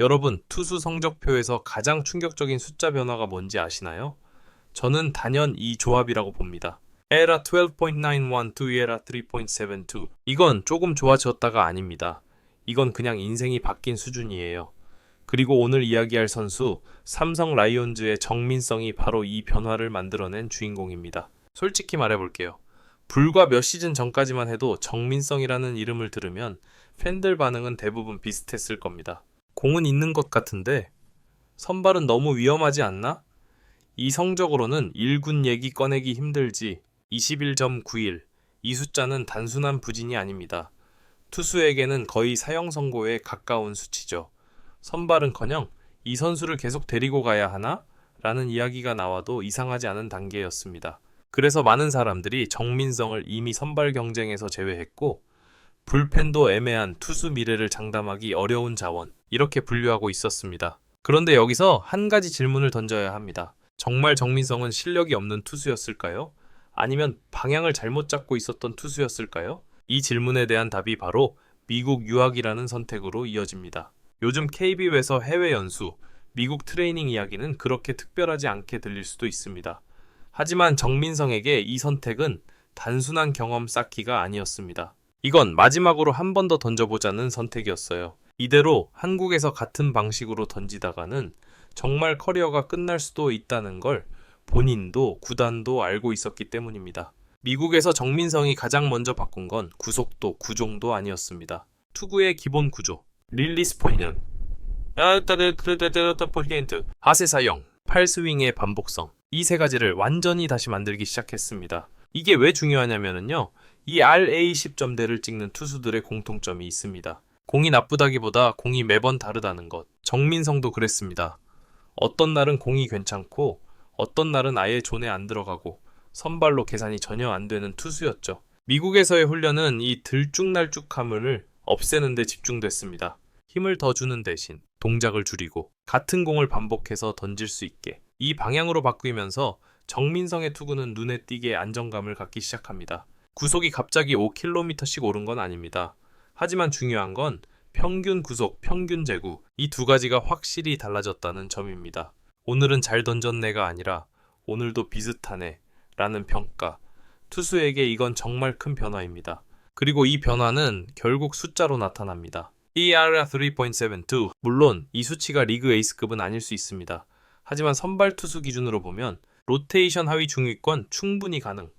여러분, 투수 성적표에서 가장 충격적인 숫자 변화가 뭔지 아시나요? 저는 단연 이 조합이라고 봅니다. 에라 12.91 to 에라 3.72. 이건 조금 좋아졌다가 아닙니다. 이건 그냥 인생이 바뀐 수준이에요. 그리고 오늘 이야기할 선수, 삼성 라이온즈의 정민성이 바로 이 변화를 만들어낸 주인공입니다. 솔직히 말해볼게요. 불과 몇 시즌 전까지만 해도 정민성이라는 이름을 들으면 팬들 반응은 대부분 비슷했을 겁니다. 공은 있는 것 같은데 선발은 너무 위험하지 않나? 이 성적으로는 1군 얘기 꺼내기 힘들지. 21.91. 이 숫자는 단순한 부진이 아닙니다. 투수에게는 거의 사형 선고에 가까운 수치죠. 선발은커녕 이 선수를 계속 데리고 가야 하나? 라는 이야기가 나와도 이상하지 않은 단계였습니다. 그래서 많은 사람들이 정민성을 이미 선발 경쟁에서 제외했고 불펜도 애매한 투수 미래를 장담하기 어려운 자원, 이렇게 분류하고 있었습니다. 그런데 여기서 한 가지 질문을 던져야 합니다. 정말 정민성은 실력이 없는 투수였을까요? 아니면 방향을 잘못 잡고 있었던 투수였을까요? 이 질문에 대한 답이 바로 미국 유학이라는 선택으로 이어집니다. 요즘 KBO에서 해외 연수, 미국 트레이닝 이야기는 그렇게 특별하지 않게 들릴 수도 있습니다. 하지만 정민성에게 이 선택은 단순한 경험 쌓기가 아니었습니다. 이건 마지막으로 한 번 더 던져보자는 선택이었어요. 이대로 한국에서 같은 방식으로 던지다가는 정말 커리어가 끝날 수도 있다는 걸 본인도 구단도 알고 있었기 때문입니다. 미국에서 정민성이 가장 먼저 바꾼 건 구속도, 구종도 아니었습니다. 투구의 기본 구조, 릴리스 포인트, 하세 사용, 팔스윙의 반복성, 이 세 가지를 완전히 다시 만들기 시작했습니다. 이게 왜 중요하냐면요. 이 RA10점대를 찍는 투수들의 공통점이 있습니다. 공이 나쁘다기보다 공이 매번 다르다는 것. 정민성도 그랬습니다. 어떤 날은 공이 괜찮고 어떤 날은 아예 존에 안 들어가고 선발로 계산이 전혀 안 되는 투수였죠. 미국에서의 훈련은 이 들쭉날쭉함을 없애는 데 집중됐습니다. 힘을 더 주는 대신 동작을 줄이고 같은 공을 반복해서 던질 수 있게. 이 방향으로 바뀌면서 정민성의 투구는 눈에 띄게 안정감을 갖기 시작합니다. 구속이 갑자기 5km씩 오른 건 아닙니다. 하지만 중요한 건 평균 구속, 평균 제구, 이 두 가지가 확실히 달라졌다는 점입니다. 오늘은 잘 던졌네가 아니라 오늘도 비슷하네 라는 평가. 투수에게 이건 정말 큰 변화입니다. 그리고 이 변화는 결국 숫자로 나타납니다. ERA 3.72. 물론 이 수치가 리그 에이스급은 아닐 수 있습니다. 하지만 선발 투수 기준으로 보면 로테이션 하위 중위권 충분히 가능.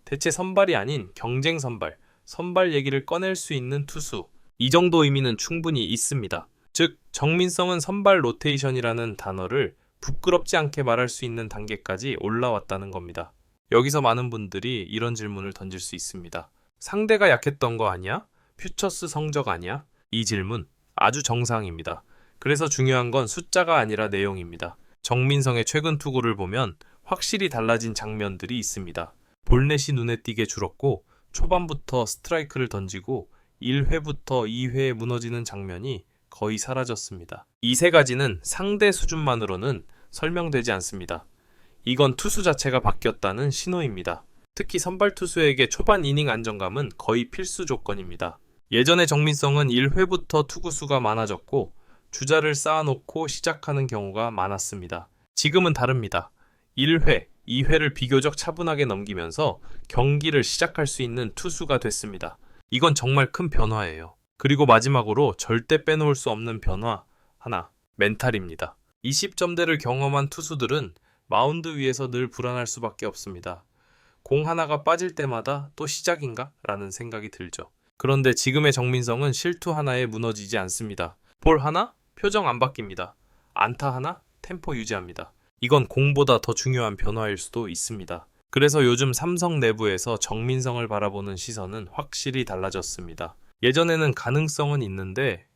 대체 선발이 아닌 경쟁 선발, 선발 얘기를 꺼낼 수 있는 투수. 이 정도 의미는 충분히 있습니다. 즉, 정민성은 선발 로테이션이라는 단어를 부끄럽지 않게 말할 수 있는 단계까지 올라왔다는 겁니다. 여기서 많은 분들이 이런 질문을 던질 수 있습니다. 상대가 약했던 거 아니야? 퓨처스 성적 아니야? 이 질문 아주 정상입니다. 그래서 중요한 건 숫자가 아니라 내용입니다. 정민성의 최근 투구를 보면 확실히 달라진 장면들이 있습니다. 볼넷이 눈에 띄게 줄었고 초반부터 스트라이크를 던지고 1회부터 2회에 무너지는 장면이 거의 사라졌습니다. 이 세 가지는 상대 수준만으로는 설명되지 않습니다. 이건 투수 자체가 바뀌었다는 신호입니다. 특히 선발 투수에게 초반 이닝 안정감은 거의 필수 조건입니다. 예전의 정민성은 1회부터 투구수가 많아졌고 주자를 쌓아놓고 시작하는 경우가 많았습니다. 지금은 다릅니다. 1회, 2회를 비교적 차분하게 넘기면서 경기를 시작할 수 있는 투수가 됐습니다. 이건 정말 큰 변화예요. 그리고 마지막으로 절대 빼놓을 수 없는 변화 하나, 멘탈입니다. 20점대를 경험한 투수들은 마운드 위에서 늘 불안할 수밖에 없습니다. 공 하나가 빠질 때마다 또 시작인가? 라는 생각이 들죠. 그런데 지금의 정민성은 실투 하나에 무너지지 않습니다. 볼 하나? 표정 안 바뀝니다. 안타 하나? 템포 유지합니다. 이건 공보다 더 중요한 변화일 수도 있습니다. 그래서 요즘 삼성 내부에서 정민성을 바라보는 시선은 확실히 달라졌습니다. 예전에는 가능성은 있는데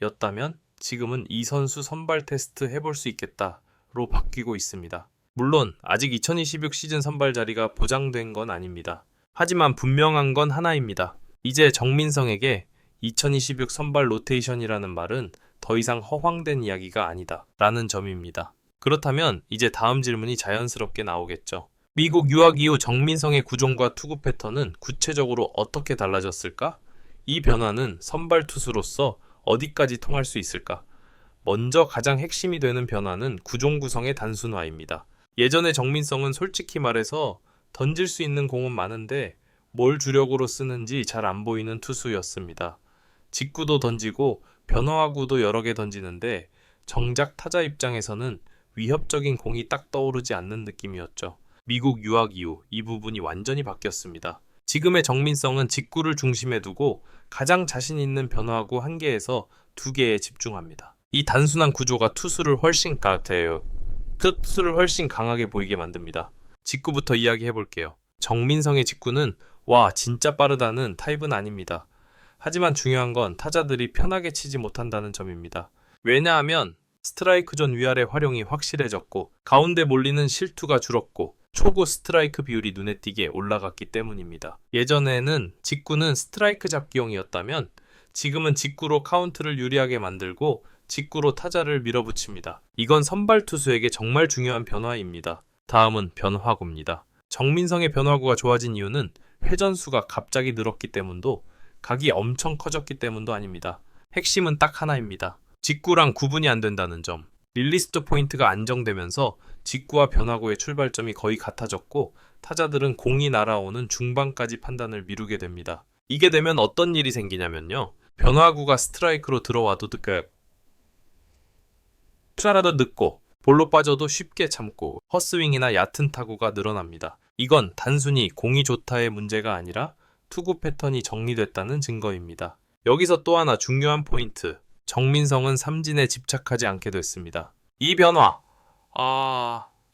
였다면 지금은 이 선수 선발 테스트 해볼 수 있겠다로 바뀌고 있습니다. 물론 아직 2026 시즌 선발 자리가 보장된 건 아닙니다. 하지만 분명한 건 하나입니다. 이제 정민성에게 2026 선발 로테이션이라는 말은 더 이상 허황된 이야기가 아니다 라는 점입니다. 그렇다면 이제 다음 질문이 자연스럽게 나오겠죠. 미국 유학 이후 정민성의 구종과 투구 패턴은 구체적으로 어떻게 달라졌을까? 이 변화는 선발 투수로서 어디까지 통할 수 있을까? 먼저 가장 핵심이 되는 변화는 구종 구성의 단순화입니다. 예전에 정민성은 솔직히 말해서 던질 수 있는 공은 많은데 뭘 주력으로 쓰는지 잘 안 보이는 투수였습니다. 직구도 던지고 변화구도 여러 개 던지는데 정작 타자 입장에서는 위협적인 공이 딱 떠오르지 않는 느낌이었죠. 미국 유학 이후 이 부분이 완전히 바뀌었습니다. 지금의 정민성은 직구를 중심에 두고 가장 자신 있는 변화구 한 개에서 두 개에 집중합니다. 이 단순한 구조가 투수를 훨씬 강하게 보이게 만듭니다. 직구부터 이야기해 볼게요. 정민성의 직구는 와 진짜 빠르다는 타입은 아닙니다. 하지만 중요한 건 타자들이 편하게 치지 못한다는 점입니다. 왜냐하면 스트라이크 존 위아래 활용이 확실해졌고 가운데 몰리는 실투가 줄었고 초구 스트라이크 비율이 눈에 띄게 올라갔기 때문입니다. 예전에는 직구는 스트라이크 잡기용이었다면 지금은 직구로 카운트를 유리하게 만들고 직구로 타자를 밀어붙입니다. 이건 선발 투수에게 정말 중요한 변화입니다. 다음은 변화구입니다. 정민성의 변화구가 좋아진 이유는 회전수가 갑자기 늘었기 때문도 각이 엄청 커졌기 때문도 아닙니다. 핵심은 딱 하나입니다. 직구랑 구분이 안 된다는 점. 릴리스트 포인트가 안정되면서 직구와 변화구의 출발점이 거의 같아졌고 타자들은 공이 날아오는 중반까지 판단을 미루게 됩니다. 이게 되면 어떤 일이 생기냐면요. 변화구가 스트라이크로 들어와도 투자라도 늦고 볼로 빠져도 쉽게 참고 헛스윙이나 얕은 타구가 늘어납니다. 이건 단순히 공이 좋다의 문제가 아니라 투구 패턴이 정리됐다는 증거입니다. 여기서 또 하나 중요한 포인트. 정민성은 삼진에 집착하지 않게 됐습니다. 이 변화,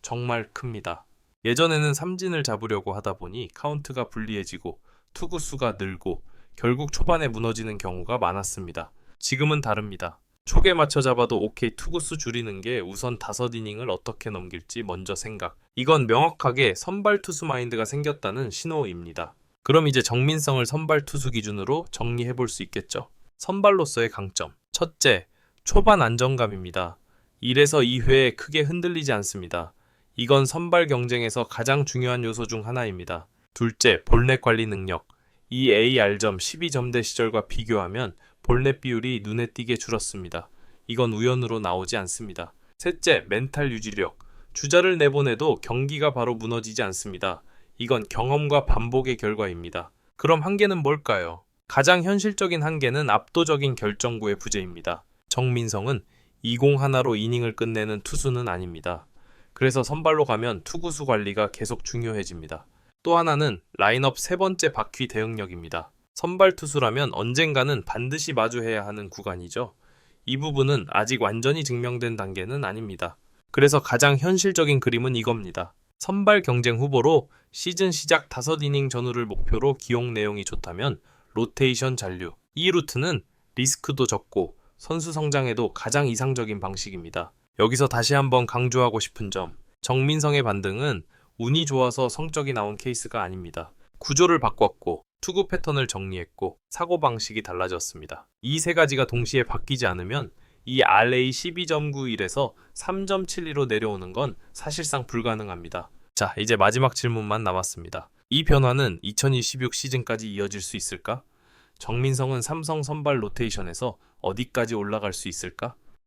정말 큽니다. 예전에는 삼진을 잡으려고 하다 보니 카운트가 불리해지고 투구수가 늘고 결국 초반에 무너지는 경우가 많았습니다. 지금은 다릅니다. 촉에 맞춰 잡아도 오케이 투구수 줄이는 게 우선 5이닝을 어떻게 넘길지 먼저 생각. 이건 명확하게 선발 투수 마인드가 생겼다는 신호입니다. 그럼 이제 정민성을 선발 투수 기준으로 정리해 볼 수 있겠죠. 선발로서의 강점. 첫째, 초반 안정감입니다. 1에서 2회에 크게 흔들리지 않습니다. 이건 선발 경쟁에서 가장 중요한 요소 중 하나입니다. 둘째, 볼넷 관리 능력. 이 AR점 12점대 시절과 비교하면 볼넷 비율이 눈에 띄게 줄었습니다. 이건 우연으로 나오지 않습니다. 셋째, 멘탈 유지력. 주자를 내보내도 경기가 바로 무너지지 않습니다. 이건 경험과 반복의 결과입니다. 그럼 한계는 뭘까요? 가장 현실적인 한계는 압도적인 결정구의 부재입니다. 정민성은 2공 하나로 이닝을 끝내는 투수는 아닙니다. 그래서 선발로 가면 투구수 관리가 계속 중요해집니다. 또 하나는 라인업 세 번째 바퀴 대응력입니다. 선발 투수라면 언젠가는 반드시 마주해야 하는 구간이죠. 이 부분은 아직 완전히 증명된 단계는 아닙니다. 그래서 가장 현실적인 그림은 이겁니다. 선발 경쟁 후보로 시즌 시작 5이닝 전후를 목표로 기용 내용이 좋다면 로테이션 잔류. 이 루트는 리스크도 적고 선수 성장에도 가장 이상적인 방식입니다. 여기서 다시 한번 강조하고 싶은 점. 정민성의 반등은 운이 좋아서 성적이 나온 케이스가 아닙니다. 구조를 바꿨고 투구 패턴을 정리했고 사고방식이 달라졌습니다. 이 세 가지가 동시에 바뀌지 않으면 이 RA 12.91에서 3.72로 내려오는 건 사실상 불가능합니다. 자, 이제 마지막 질문만 남았습니다. 이 변화는 2026 시즌까지 이어질 수 있을까? 정민성은 삼성 선발 로테이션에서 어디까지 올라갈 수 있을까?